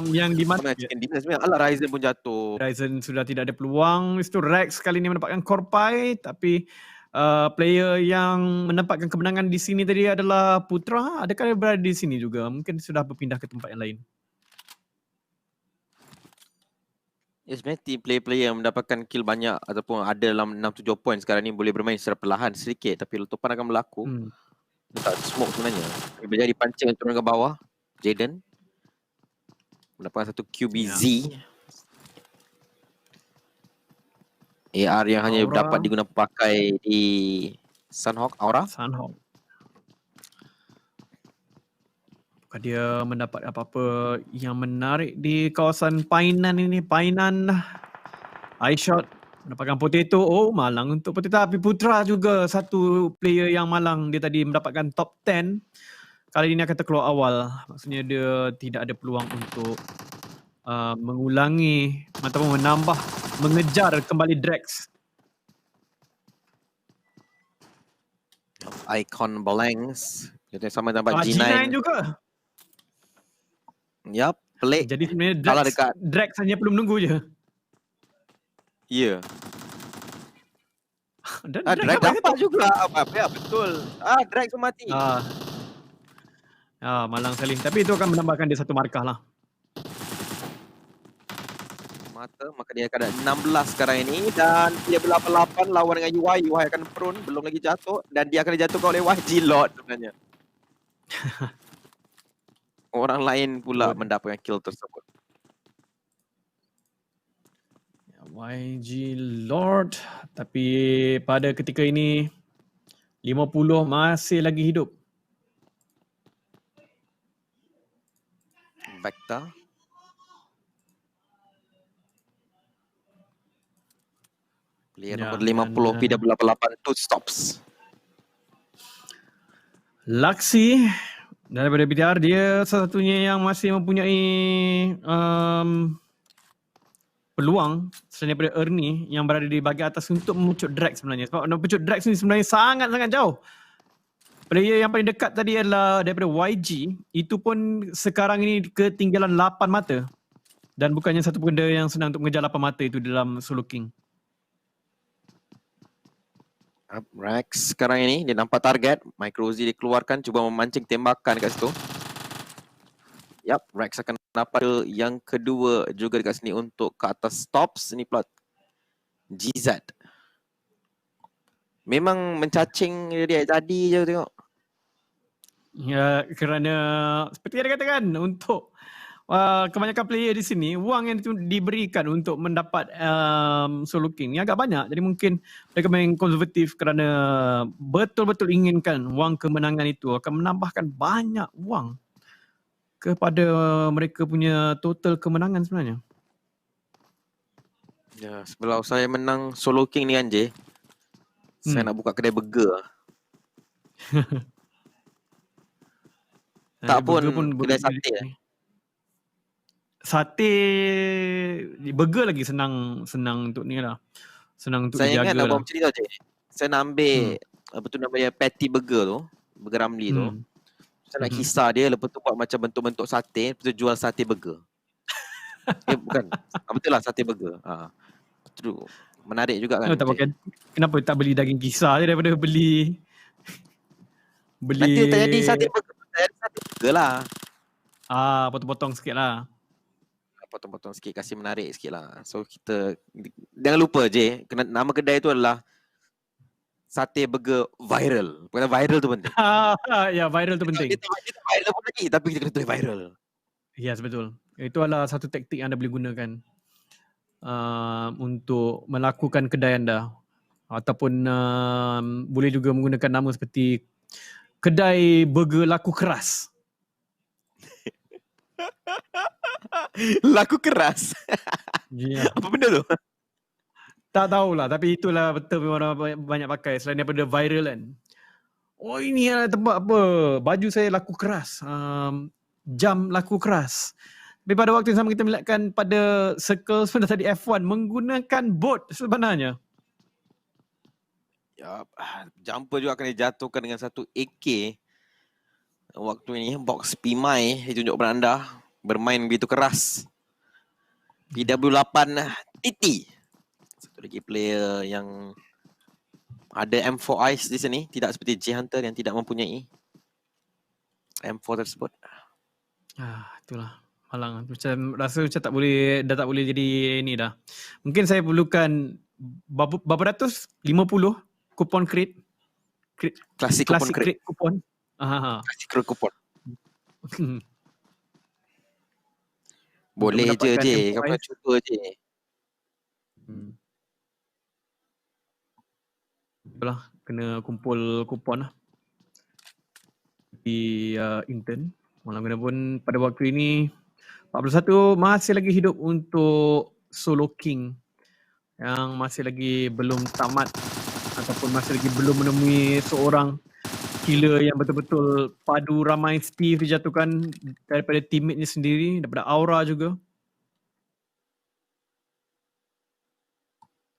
Yang di Sama chicken dinner sebenarnya. Alah, Ryzen pun jatuh. Ryzen sudah tidak ada peluang. Itu Rex kali ini mendapatkan Korpai, tapi player yang mendapatkan kemenangan di sini tadi adalah Putra. Adakah dia berada di sini juga? Mungkin sudah berpindah ke tempat yang lain. Ya, sebenarnya team player-player yang mendapatkan kill banyak ataupun ada dalam 6-7 poin sekarang ni boleh bermain secara perlahan sedikit, tapi letupan akan berlaku. Tak smoke sebenarnya. Bila jadi pancing turun ke bawah, Jaden mendapatkan satu QBZ. AR yang hanya Aura dapat digunakan pakai di Sunhawk Aura. Sunhawk. Bukan dia mendapat apa-apa yang menarik di kawasan Painan ini. Painan, eye shot, mendapatkan potato. Oh, malang untuk potato. Tapi Putra juga satu player yang malang. Dia tadi mendapatkan top 10. Kali ini akan terkeluar awal. Maksudnya dia tidak ada peluang untuk mengulangi ataupun menambah, mengejar kembali Drex. Icon Blanks. Kita sama dapat G9 G9 juga. Yap, pelik. Jadi sebenarnya Drex hanya perlu menunggu je. Ya. Dan Drex dapat juga. Ya, betul. Drex mati. Malang sekali. Tapi itu akan menambahkan dia satu markah lah. Maka dia akan ada 16 sekarang ini dan dia ber-8-8 lawan dengan UI. UI akan prone, belum lagi jatuh dan dia akan dijatuhkan oleh YG Lord sebenarnya. Orang lain pula mendapatkan kill tersebut. YG Lord, tapi pada ketika ini 50 masih lagi hidup. Vector. Player nombor 50 PW88 two stops. Laksi daripada BTR, dia salah satunya yang masih mempunyai peluang selain daripada Ernie yang berada di bahagian atas untuk memucut Drex sebenarnya. Sebab memucut Drex ni sebenarnya sangat-sangat jauh. Player yang paling dekat tadi adalah daripada YG. Itu pun sekarang ini ketinggalan 8 mata. Dan bukannya satu benda yang senang untuk mengejar 8 mata itu dalam solo king. Rex sekarang ini dia nampak target. Micro Z dikeluarkan, cuba memancing tembakan kat situ. Yap, Rex akan dapat yang kedua juga dekat sini untuk ke atas stops. Ini pula GZ. Memang mencacing dia tadi je tengok. Ya, kerana seperti yang dikatakan, untuk kebanyakan player di sini, wang yang diberikan untuk mendapat solo king ni agak banyak. Jadi mungkin mereka main konservatif kerana betul-betul inginkan wang kemenangan itu akan menambahkan banyak wang kepada mereka punya total kemenangan sebenarnya. Ya, sebelum saya menang solo king ni Anje, saya nak buka kedai burger. Tak pun kedai sate lah. Sate, burger lagi senang untuk ni lah. Senang untuk saya dijaga lah. Saya ingat nak cerita je. Saya nak ambil apa tu namanya patty burger tu, burger Ramly tu. Saya nak kisar dia, lepas tu buat macam bentuk-bentuk sate, lepas tu jual sate burger. Bukan. Betul lah, sate burger. Betul. Menarik juga kan. Kenapa tak beli daging kisar je daripada beli nanti tak jadi sate burger. Tak jadi sate burger lah. Potong-potong sikit lah. Potong-potong sikit, kasih menarik sikit lah. So kita, jangan lupa je, nama kedai tu adalah Sate Burger Viral. Bukan viral tu penting. Ya, viral tu penting. Dia tak viral pun lagi, tapi kita kena tulis viral. Yes, betul. Itu adalah satu taktik yang anda boleh gunakan untuk melakukan kedai anda. Ataupun boleh juga menggunakan nama seperti kedai burger laku keras. Laku keras? Yeah. Apa benda tu? Tak tahulah, tapi itulah betul orang banyak pakai selain daripada viral kan. Oh, ini adalah tempat apa? Baju saya laku keras. Jam laku keras. Tapi pada waktu yang sama kita melihatkan pada circle sebenarnya tadi F1 menggunakan bot sebenarnya. Ya, jumper juga akan dijatuhkan dengan satu AK. Waktu ini box Pimai ditunjuk kepada anda. bermain begitu keras. PW8 Titi. Satu lagi player yang ada M4 Ice di sini, tidak seperti J Hunter yang tidak mempunyai M4 tersebut. Itulah malang. Macam rasa macam dah tak boleh jadi ni dah. Mungkin saya perlukan berapa ratus? 50 kupon kredit. Klasik kupon. Klasik kupon. Boleh je. Kau nak cuba je. Itulah, kena kumpul kupon lah. Di intern. Walaupun pada waktu ini 41 masih lagi hidup untuk Solo King yang masih lagi belum tamat ataupun masih lagi belum menemui seorang killer yang betul-betul padu ramai Steve dijatuhkan daripada teammate-nya sendiri, daripada Aura juga.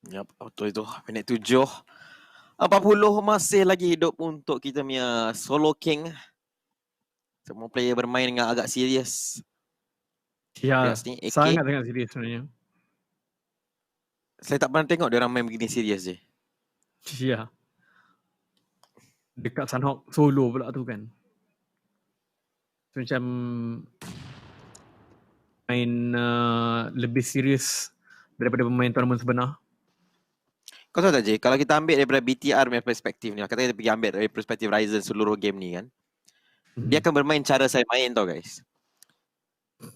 Yap, betul itu. Minit 7. 40 masih lagi hidup untuk kita punya Solo King. Semua player bermain dengan agak serius. Ya, sangat-sangat serius sebenarnya. Saya tak pernah tengok dia orang main begini serius je. Ya. Dekat Sunhawk solo pula tu kan. So, macam main lebih serius daripada pemain tournament sebenar. Kau tahu tak je, kalau kita ambil daripada BTR punya perspektif ni, kata kita pergi ambil dari perspektif Ryzen seluruh game ni kan, dia akan bermain cara saya main tau guys.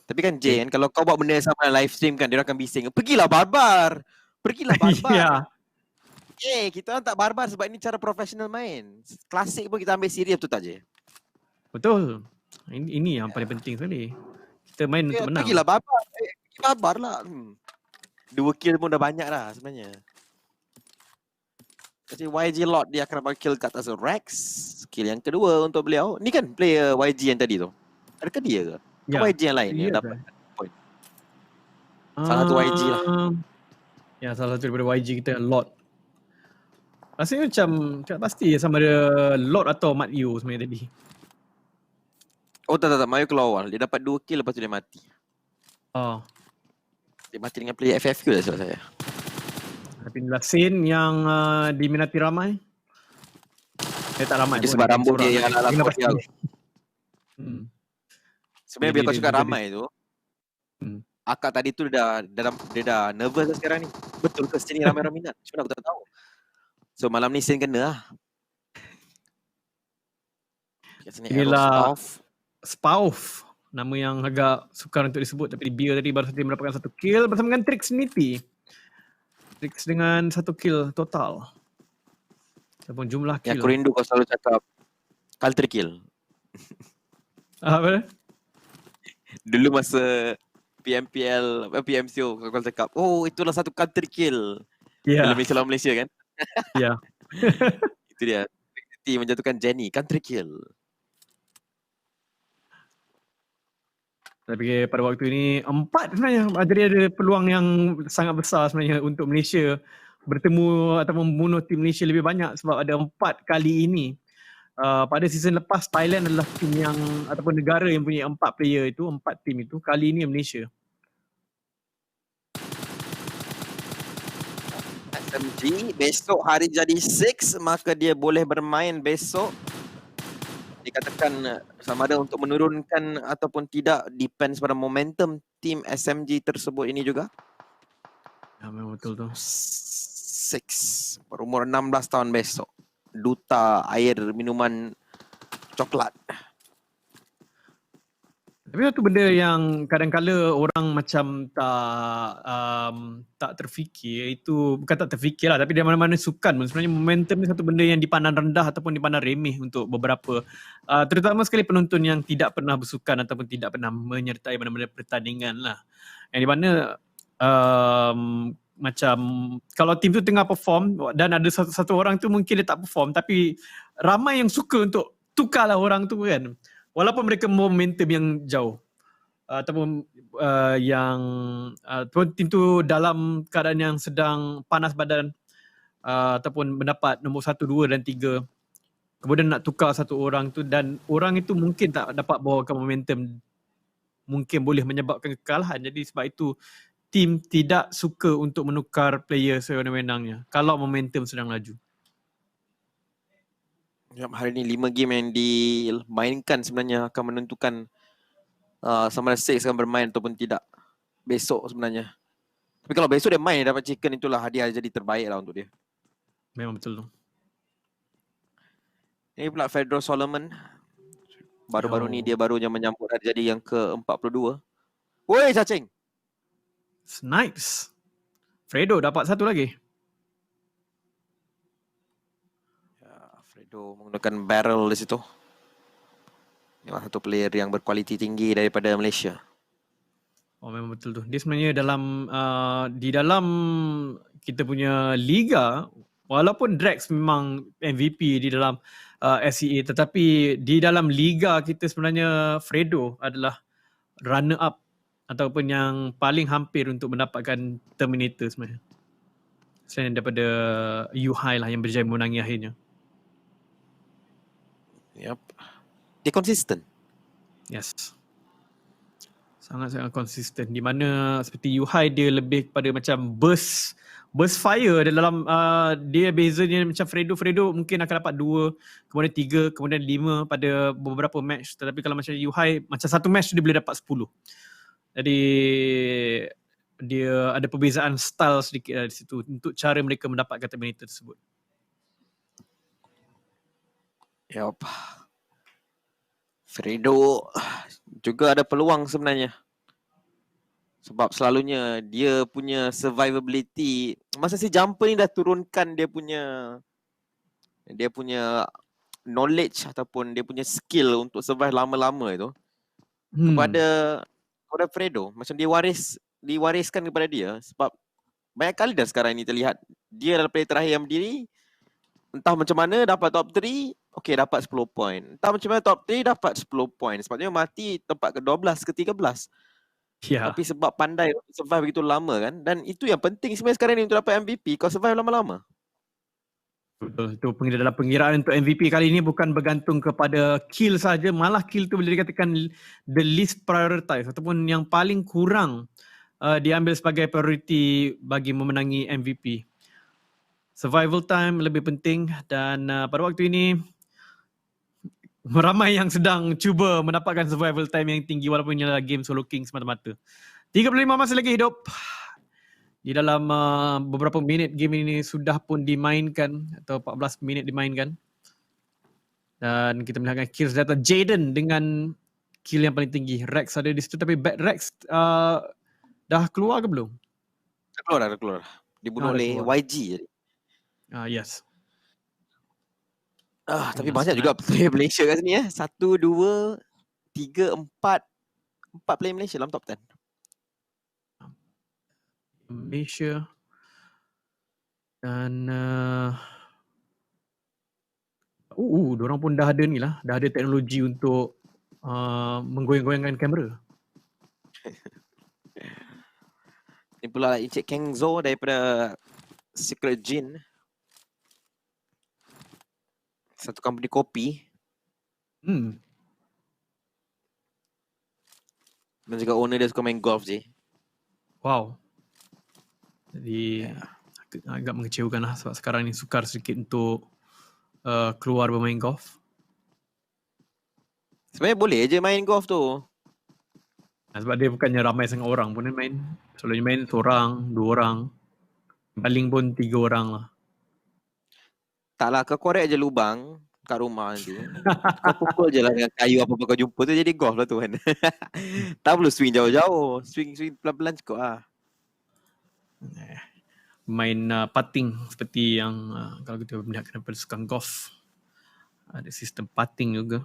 Tapi kan Jay kan, kalau kau buat benda sama live stream kan, dia akan bising, pergilah barbar. Ya. Kita orang tak barbar sebab ini cara profesional main. Klasik pun kita ambil serius, betul tak je? Betul. Ini yang paling penting sekali. Kita main untuk menang. Pergilah barbar. Pergi barbar lah. 2 kill pun dah banyak dah sebenarnya. Jadi YG Lord dia akan dapat kill kat atas Rex. Kill yang kedua untuk beliau. Ni kan player YG yang tadi tu. Adakah dia ke? Ya. YG yang lain yang dapat point. Salah satu YG lah. Ya, salah satu daripada YG kita Lord. Rasanya macam tak pasti sama ada Lord atau Mat Yu sebenarnya tadi. Oh tak. Mayu keluar awal. Dia dapat 2 kill lepas tu dia mati. Dia mati dengan player FFQ lah sebab saya. Tapi inilah scene yang diminati ramai. Tak ramai. Dia sebab rambut dia yang ala rambut dia. Sebenarnya bila kau cakap ramai tu, akak tadi tu dia dah nervous lah sekarang ni. Betul ke sini ramai orang minat? Cuma aku tak tahu. So malam ni scene kena lah. Inilah Spauf. Nama yang agak sukar untuk disebut, tapi Beer tadi baru saja mendapatkan 1 kill bersama dengan Trix Niti. Trix dengan 1 kill total. Ataupun jumlah kill. Yang aku rindu kau selalu cakap Culture kill. Apa? Dulu masa PMCO kau cakap, oh itulah 1 culture kill. Dalam Malaysia kan? Ya. Itu dia. Niti menjatuhkan Jenny, country kill. Tapi pada waktu ini 4 sebenarnya. Jadi ada peluang yang sangat besar sebenarnya untuk Malaysia bertemu atau membunuh tim Malaysia lebih banyak sebab ada 4 kali ini. Pada season lepas Thailand adalah tim yang ataupun negara yang punya 4 player itu, 4 tim itu. Kali ini Malaysia. SMG besok hari jadi 6, maka dia boleh bermain besok. Dikatakan sama ada untuk menurunkan ataupun tidak, depends pada momentum tim SMG tersebut ini juga. Ya, memang betul tu. 6 berumur 16 tahun besok. Duta air minuman coklat. Tapi satu benda yang kadang-kala orang macam tak terfikir, itu bukan tak terfikir lah, tapi dari mana-mana sukan pun sebenarnya momentum ni satu benda yang dipandang rendah ataupun dipandang remeh untuk beberapa terutama sekali penonton yang tidak pernah bersukan ataupun tidak pernah menyertai mana-mana pertandingan lah. Yang di mana macam kalau tim tu tengah perform dan ada satu orang tu mungkin dia tak perform, tapi ramai yang suka untuk tukarlah orang tu kan. Walaupun mereka momentum yang jauh ataupun yang tim tu dalam keadaan yang sedang panas badan ataupun mendapat nombor 1, 2 dan 3, kemudian nak tukar satu orang tu dan orang itu mungkin tak dapat bawakan momentum mungkin boleh menyebabkan kekalahan. Jadi sebab itu tim tidak suka untuk menukar player sewenang-wenangnya kalau momentum sedang laju. Hari ni 5 game yang dimainkan sebenarnya akan menentukan sama ada Six akan bermain ataupun tidak besok sebenarnya. Tapi kalau besok dia main dapat chicken, itulah hadiah jadi terbaik lah untuk dia. Memang betul tu. Ini pula Fedro Solomon. Baru-baru ni dia baru menyambut hari jadi yang ke-42. Woi cacing. Snipes. Fredo dapat satu lagi. Ya, Fredo menggunakan barrel di situ. Memang satu player yang berkualiti tinggi daripada Malaysia. Oh memang betul tu. Dia sebenarnya di dalam kita punya liga, walaupun Drax memang MVP di dalam SEA, tetapi di dalam liga kita sebenarnya Fredo adalah runner up ataupun yang paling hampir untuk mendapatkan Terminator sebenarnya. Selain daripada Yuhai lah yang berjaya menangi akhirnya. Yep. Dia konsisten. Yes. Sangat-sangat konsisten. Di mana seperti Yuhai dia lebih kepada macam burst fire dalam dia bezanya macam Fredo mungkin akan dapat 2, kemudian 3, kemudian 5 pada beberapa match. Tetapi kalau macam Yuhai macam satu match dia boleh dapat 10. Jadi dia ada perbezaan style sedikit di situ untuk cara mereka mendapatkan Terminator tersebut. Yup. Fredo juga ada peluang sebenarnya. Sebab selalunya dia punya survivability, masa si jumper ni dah turunkan dia punya knowledge ataupun dia punya skill untuk survive lama-lama itu kepada Fredo. Macam diwariskan kepada dia. Sebab banyak kali dah sekarang ni terlihat dia adalah player terakhir yang berdiri, entah macam mana dapat top 3, okey dapat 10 point. Entah macam mana top 3 dapat 10 point. Sepatutnya mati tempat ke-12 ke 13. Yeah. Tapi sebab pandai survive begitu lama kan. Dan itu yang penting sebenarnya sekarang ni untuk dapat MVP, kau survive lama-lama. Betul. Itu dalam pengiraan untuk MVP kali ini bukan bergantung kepada kill saja, malah kill tu boleh dikatakan the least prioritized ataupun yang paling kurang diambil sebagai priority bagi memenangi MVP. Survival time lebih penting dan pada waktu ini ramai yang sedang cuba mendapatkan survival time yang tinggi walaupun ini adalah game solo king semata-mata. 35 masa lagi hidup. Di dalam beberapa minit game ini sudah pun dimainkan atau 14 minit dimainkan. Dan kita melihatkan kill data Jaden dengan kill yang paling tinggi. Rex ada di situ tapi Bad Rex dah keluar ke belum? Dah keluar. Dibunuh oleh YG jadi. Yes. Tapi banyak juga player Malaysia kat sini 1, 2, 3, 4 player Malaysia dalam top 10. Malaysia dan diorang pun dah ada ni lah, dah ada teknologi untuk menggoyang-goyangkan kamera. Ni pula Encik Kengzo daripada Secret Gin, satu company kopi. Dan juga owner dia suka main golf je. Wow. Jadi agak mengecewakan lah sebab sekarang ni sukar sedikit untuk keluar bermain golf. Sebenarnya boleh je main golf tu. Sebab dia bukannya ramai sangat orang pun dia main. Selalunya main seorang, 2 orang. Paling pun 3 orang lah. Taklah, kau korek je lubang kat rumah nanti. Kau pukul je lah dengan kayu apa-apa kau jumpa tu, jadi golf lah tu kan. Tak perlu swing jauh-jauh. Swing pelan-pelan cukup lah. Main putting seperti yang kalau kita melihat daripada sukan golf. Ada sistem putting juga.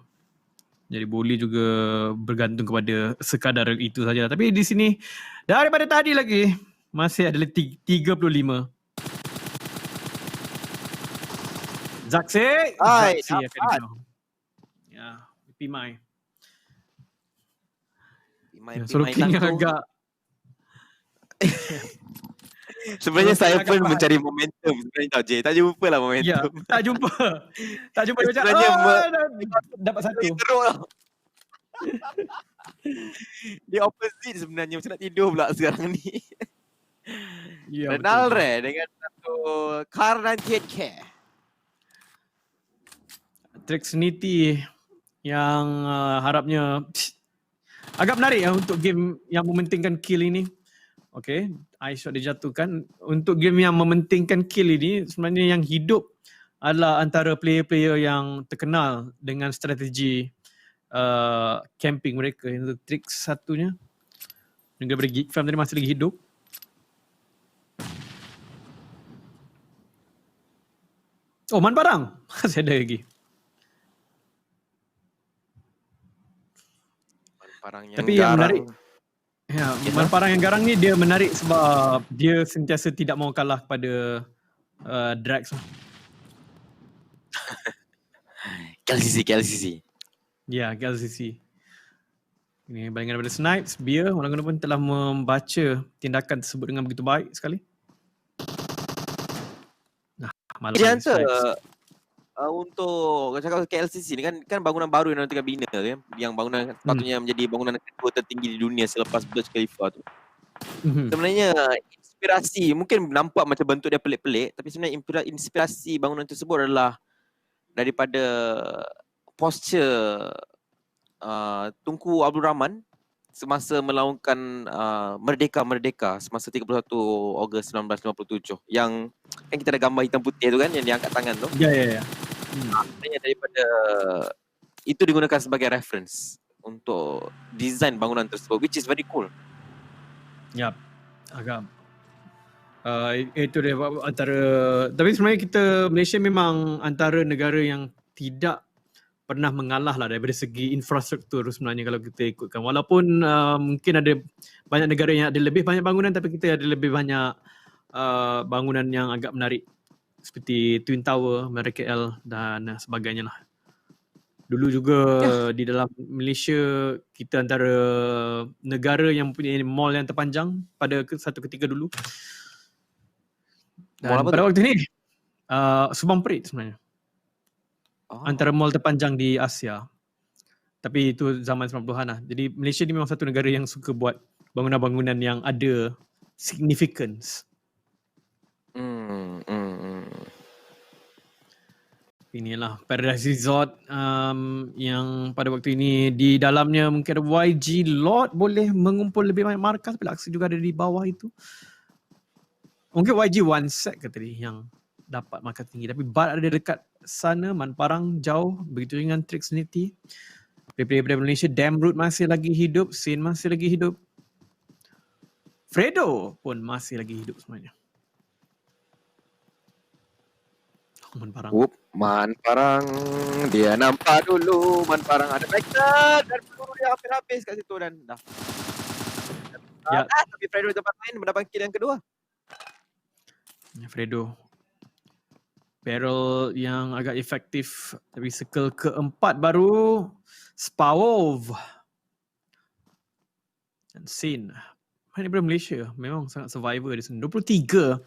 Jadi boleh juga bergantung kepada sekadar itu saja. Tapi di sini daripada tadi lagi masih ada 35. Zaxi akan dibuang. Ya, Pimai. Solo King agak sebenarnya saya pun mencari momentum sebenarnya tau Jay. Tak jumpa lah momentum. Ya, tak jumpa. Tak jumpa macam sebenarnya dapat satu. Teruk lah. Dia opposite sebenarnya. Macam nak tidur pula sekarang ni. Ya, Renalre dengan satu Car 98K. Trixnity yang harapnya agak menarik untuk game yang mementingkan kill ini. Okay, iShot dijatuhkan. Untuk game yang mementingkan kill ini, sebenarnya yang hidup adalah antara player-player yang terkenal dengan strategi camping mereka. Itu Trix satunya. Daripada Geek Farm tadi masih lagi hidup. Oh, Man Parang. Masih ada lagi. Man Parang yang Tapi garang. yang menarik, ya, Man Parang yang garang ni dia menarik sebab dia sentiasa tidak mau kalah kepada Drax. KLCC. Ya, KLCC. Ini bayangan daripada Snipes, Beer, orang-orang pun telah membaca tindakan tersebut dengan begitu baik sekali. Nah, malam Dia ni Snipes. Untuk cakap KLCC ni kan bangunan baru yang tengah bina kan, yang bangunan sepatutnya menjadi bangunan kedua tertinggi di dunia selepas Burj Khalifa tu. Sebenarnya inspirasi, mungkin nampak macam bentuk dia pelik-pelik, tapi sebenarnya inspirasi bangunan tersebut adalah daripada posture Tunku Abdul Rahman semasa melaungkan Merdeka semasa 31 Ogos 1957 yang kan kita ada gambar hitam putih tu kan yang dia angkat tangan tu. Ya. Sebenarnya daripada itu digunakan sebagai reference untuk design bangunan tersebut, which is very cool. Yap, agak itu dia antara, tapi sebenarnya kita Malaysia memang antara negara yang tidak pernah mengalah lah daripada segi infrastruktur sebenarnya kalau kita ikutkan. Walaupun mungkin ada banyak negara yang ada lebih banyak bangunan, tapi kita ada lebih banyak bangunan yang agak menarik seperti Twin Tower, MRKL dan sebagainya lah. Dulu juga di dalam Malaysia, kita antara negara yang mempunyai mall yang terpanjang pada satu ketika dulu. Dan pada waktu ni, Subang Parade sebenarnya. Antara mall terpanjang di Asia. Tapi itu zaman 90-an lah. Jadi Malaysia ni memang satu negara yang suka buat bangunan-bangunan yang ada significance. Inilah Paradise Resort yang pada waktu ini di dalamnya mungkin ada YG Lot boleh mengumpul lebih banyak markas, tapi Laksa juga ada di bawah itu. Mungkin YG One Set ke tadi yang dapat markas tinggi, tapi Bart ada dekat sana, Man Parang jauh, begitu dengan Trixnity. Player-player Malaysia, Damroot masih lagi hidup, Sin masih lagi hidup, Fredo pun masih lagi hidup semuanya. Man Parang. Man Parang, dia nampak dulu Man Parang ada backup dan peluru dia hampir habis kat situ dan dah. Ya. Tapi Fredo tempat lain mendapat kill yang kedua. Fredo. Barrel yang agak efektif, tapi circle keempat baru Spawov dan Sin. Ini daripada Malaysia memang sangat survivor di sini. 23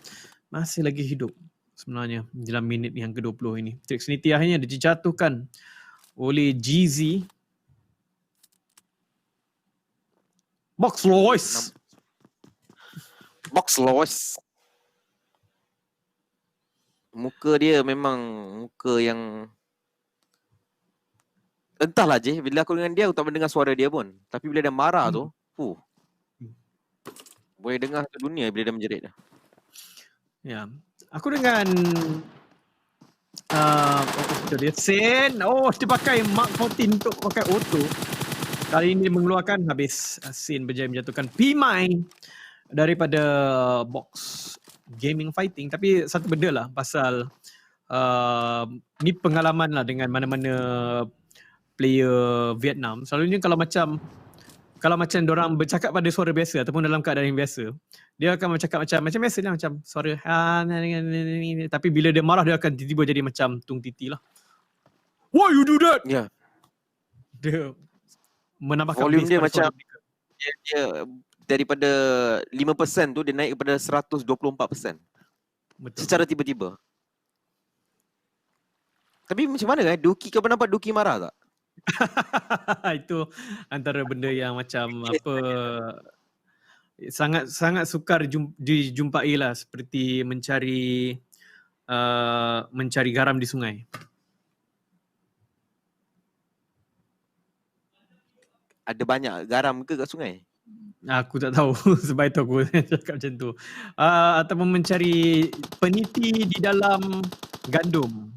masih lagi hidup sebenarnya dalam minit yang ke-20 ini. Trixnity akhirnya dijatuhkan oleh GZ. Box Lois. Muka dia memang muka yang entahlah je, bila aku dengan dia aku tak mendengar suara dia pun. Tapi bila dia marah tu, boleh dengar satu dunia bila dia menjerit. Ya. Aku dengan dia Sin. Dia pakai Mark 14 untuk pakai auto. Kali ini mengeluarkan, habis Sin berjaya menjatuhkan P-Mine daripada box gaming fighting. Tapi satu benda lah pasal ni pengalaman lah dengan mana-mana player Vietnam. Selalunya kalau macam diorang bercakap pada suara biasa ataupun dalam keadaan yang biasa, dia akan bercakap macam biasa lah, macam suara tapi bila dia marah dia akan tiba-tiba jadi macam Tung Titi lah. Why you do that? Ya. Dia menambahkan volume dia macam dia daripada 5% tu dia naik kepada 124%. Betul. Secara tiba-tiba. Tapi macam mana Duki, kau nampak Duki marah tak? Itu antara benda yang macam apa, sangat sukar dijumpai lah, seperti mencari garam di sungai. Ada banyak garam ke kat sungai? Aku tak tahu sebab itu aku cakap macam tu. Ataupun mencari peniti di dalam gandum.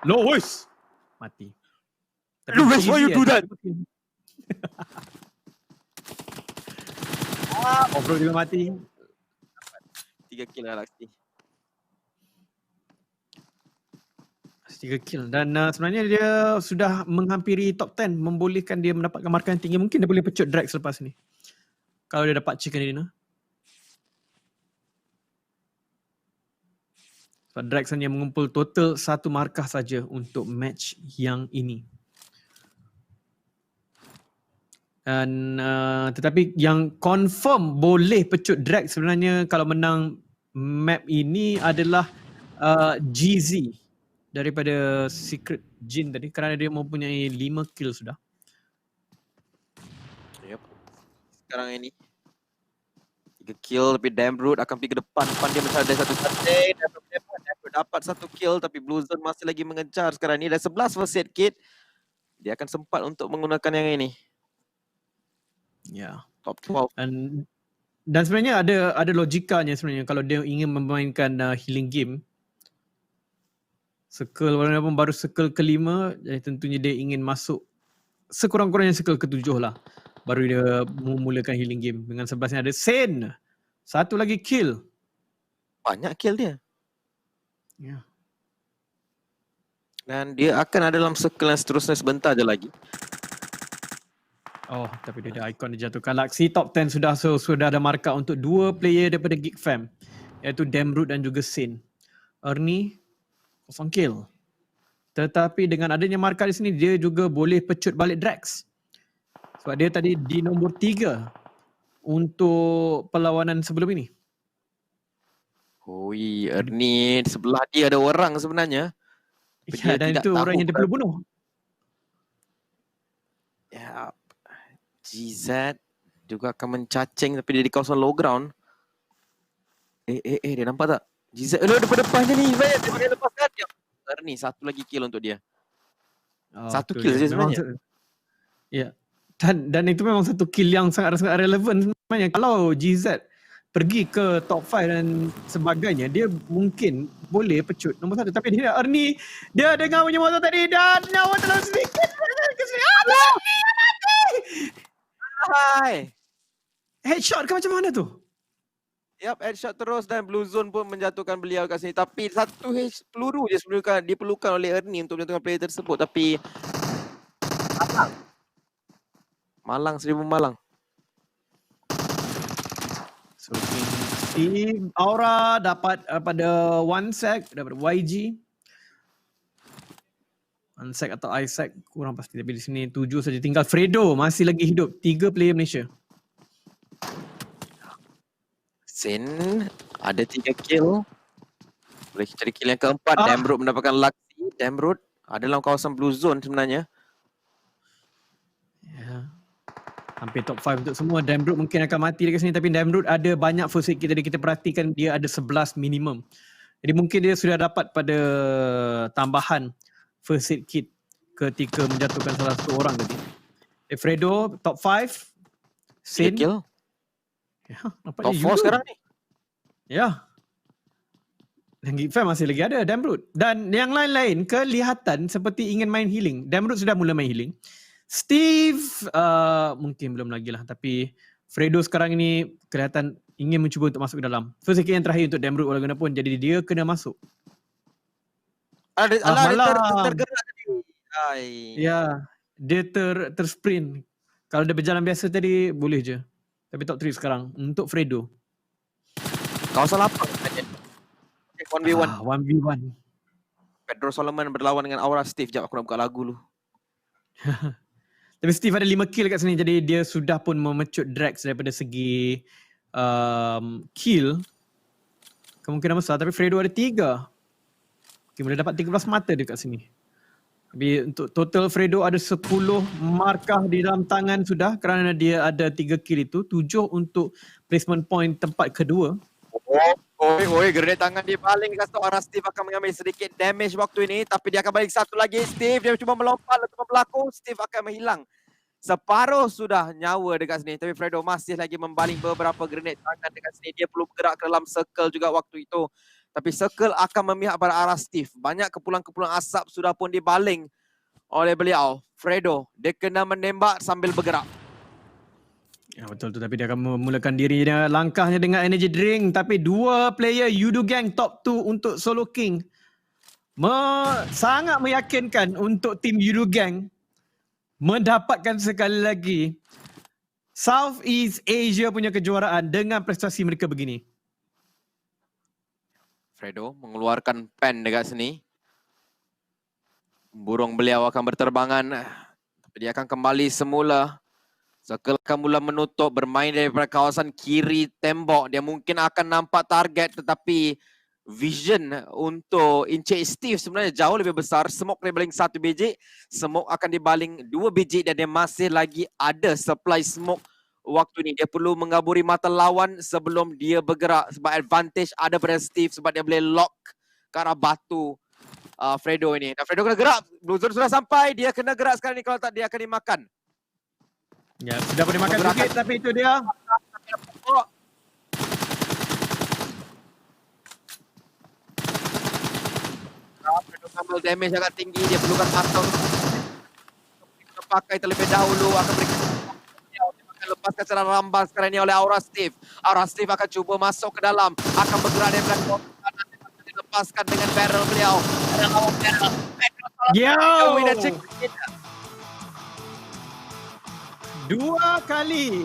Lois mati. Lois, why you do that? Off-road juga mati. 3 kill lah Laksi. 3 kill dan sebenarnya dia sudah menghampiri top 10, membolehkan dia mendapatkan markah yang tinggi. Mungkin dia boleh pecut drag selepas ni kalau dia dapat chicken dinner. Sebab drag sebenarnya mengumpul total 1 markah saja untuk match yang ini. Dan tetapi yang confirm boleh pecut drag sebenarnya kalau menang map ini adalah GZ daripada Secret Jin tadi, kerana dia mempunyai 5 kill sudah. Yep. Sekarang ini 3 kill tapi Damroot akan pergi ke depan dia mencari dari satu cantik. Damroot dapat 1 kill tapi Blue Zone masih lagi mengejar sekarang ni. Dah 11 first aid kit. Dia akan sempat untuk menggunakan yang ini. Ya. Top 12. Dan sebenarnya ada logikanya sebenarnya kalau dia ingin memainkan healing game. Circle walaupun baru circle kelima, jadi tentunya dia ingin masuk sekurang-kurangnya circle ketujuh lah. Baru dia memulakan healing game. Dengan 11 ni ada Sen. 1 lagi kill. Banyak kill dia. Ya. Dan dia akan ada dalam circle yang seterusnya sebentar je lagi. Oh, tapi dia ada ikon dijatuhkan. Laksi top 10 sudah ada markah untuk 2 player daripada Geek Fam, iaitu Damroot dan juga Sen. Ernie 0 kill. Tetapi dengan adanya markah di sini, dia juga boleh pecut balik Drax. Sebab dia tadi di nombor 3 untuk perlawanan sebelum ini. Oi, Ernie sebelah dia ada orang sebenarnya. Ya, dan itu orang yang dia perlu bunuh. Ya, GZ juga akan mencacing tapi dia di kawasan low ground. Dia nampak tak? GZ depan dia ni. Dia pakai lepaskan dia. Ernie 1 lagi kill untuk dia. 1 kill saja sebenarnya. Ya. Dan itu memang 1 kill yang sangat-sangat relevan sebenarnya. Kalau GZ pergi ke top 5 dan sebagainya, dia mungkin boleh pecut nombor 1. Tapi dia Ernie, dia dengar punya motor tadi dan nyawa terlalu sedikit. Hai. Headshot ke macam mana tu? Yap, headshot terus dan Blue Zone pun menjatuhkan beliau kat sini. Tapi 1 peluru je diperlukan oleh Ernie untuk menjatuhkan player tersebut. Tapi Malang 1000 Malang. So Steve Aura dapat pada 1 sec daripada YG. 1 sec atau Isaac, kurang pasti, tapi di sini 7 saja tinggal. Fredo masih lagi hidup. 3 player Malaysia. Sen ada 3 kill. Boleh cari kill yang keempat. Damroot mendapatkan Laksi. Damroot ada dalam kawasan Blue Zone sebenarnya. Ya. Hampir top 5 untuk semua. Damroot mungkin akan mati dekat sini, tapi Damroot ada banyak first aid kit. Kita perhatikan dia ada 11 minimum. Jadi mungkin dia sudah dapat pada tambahan first aid kit ketika menjatuhkan salah satu orang tadi. Fredo top 5. Sen kill. Ya, top 4 sekarang ni. Ya. Dan Geek Fam masih lagi ada Damroot. Dan yang lain-lain kelihatan seperti ingin main healing. Damroot sudah mula main healing. Steve mungkin belum lagi lah. Tapi Fredo sekarang ini kelihatan ingin mencuba untuk masuk ke dalam. First yang terakhir untuk Damroot walaupun jadi dia kena masuk. Tergerak tadi. Ya, dia tersprint. Kalau dia berjalan biasa tadi boleh je. Tapi top 3 sekarang untuk Fredo. Kawasan lapang. 1v1. 1v1. Pedro Solomon berlawan dengan Aura Steve. Sekejap aku nak buka lagu dulu. Tapi Steve ada 5 kill kat sini. Jadi dia sudah pun memecut Drax daripada segi kill. Kemungkinan besar. Tapi Fredo ada 3. Okay, boleh dapat 13 mata dia kat sini. Tapi untuk total Fredo ada 10 markah di dalam tangan sudah kerana dia ada 3 kill itu, 7 untuk placement point tempat kedua. Grenade tangan dia baling dekat seorang Steve akan mengambil sedikit damage waktu ini, tapi dia akan balik satu lagi. Steve dia cuba melompat untuk berlaku, Steve akan menghilang separuh sudah nyawa dekat sini, tapi Fredo masih lagi membaling beberapa grenade tangan dekat sini. Dia perlu bergerak ke dalam circle juga waktu itu, tapi circle akan memihak pada arah Steve. Banyak kepulan-kepulan asap sudah pun dibaling oleh beliau. Fredo dia kena menembak sambil bergerak. Ya betul tu, tapi dia akan memulakan dirinya langkahnya dengan energy drink, tapi dua player Yudu Gang top 2 untuk Solo King sangat meyakinkan untuk tim Yudu Gang mendapatkan sekali lagi Southeast Asia punya kejuaraan dengan prestasi mereka begini. Fredo mengeluarkan pen dekat sini. Burung beliau akan berterbangan, tapi dia akan kembali semula. Circle akan mula menutup, bermain daripada kawasan kiri tembok. Dia mungkin akan nampak target, tetapi vision untuk Encik Steve sebenarnya jauh lebih besar. Smoke dia baling 1 biji, smoke akan dibaling 2 biji dan dia masih lagi ada supply smoke waktu ini. Dia perlu mengaburi mata lawan sebelum dia bergerak, sebab advantage ada pada Steve sebab dia boleh lock ke arah batu Fredo ini. Dan Fredo kena gerak, Blue sudah sampai, dia kena gerak sekarang ni, kalau tak dia akan dimakan. Ya, sudah boleh makan sedikit, tapi itu dia. Double damage agak tinggi, dia perlukan mata untuk pakai terlebih dahulu. Akan berikan akan lepaskan secara rampas sekarang ini oleh Aura Steve. Aura Steve akan cuba masuk ke dalam, akan bergerak daripada kanan, akan dilepaskan dengan barrel beliau. Yo! 2 kali